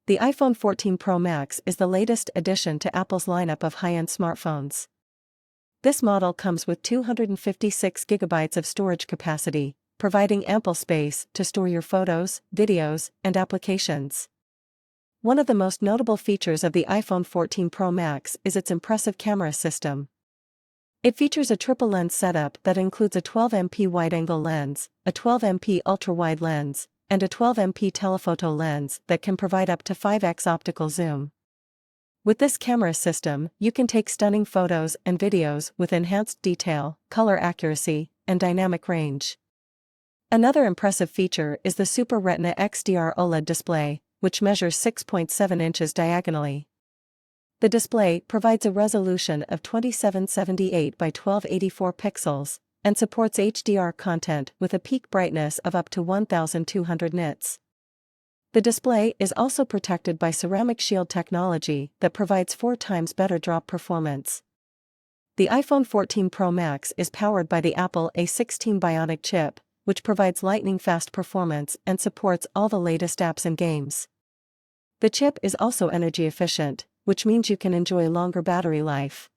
The iPhone 14 Pro Max is the latest addition to Apple's lineup of high-end smartphones. This model comes with 256 gigabytes of storage capacity, providing ample space to store your photos, videos, and applications. One of the most notable features of the iPhone 14 Pro Max is its impressive camera system. It features a triple lens setup that includes a 12MP wide-angle lens, a 12MP ultra-wide lens, and a 12MP telephoto lens that can provide up to 5x optical zoom. With this camera system, you can take stunning photos and videos with enhanced detail, color accuracy, and dynamic range. Another impressive feature is the Super Retina XDR OLED display, which measures 6.7 inches diagonally. The display provides a resolution of 2778 by 1284 pixels, and supports HDR content with a peak brightness of up to 1200 nits. The display is also protected by ceramic shield technology that provides 4 times better drop performance. The iPhone 14 Pro Max is powered by the Apple A16 Bionic chip, which provides lightning-fast performance and supports all the latest apps and games. The chip is also energy efficient, which means you can enjoy longer battery life.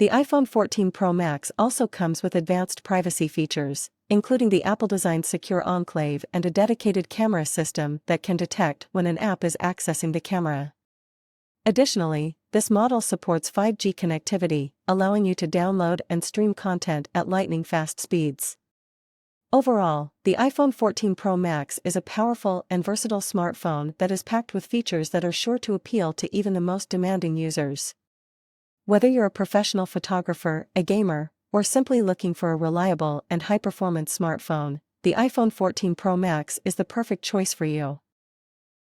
The iPhone 14 Pro Max also comes with advanced privacy features, including the Apple-designed Secure Enclave and a dedicated camera system that can detect when an app is accessing the camera. Additionally, this model supports 5G connectivity, allowing you to download and stream content at lightning-fast speeds. Overall, the iPhone 14 Pro Max is a powerful and versatile smartphone that is packed with features that are sure to appeal to even the most demanding users. Whether you're a professional photographer, a gamer, or simply looking for a reliable and high-performance smartphone, the iPhone 14 Pro Max is the perfect choice for you.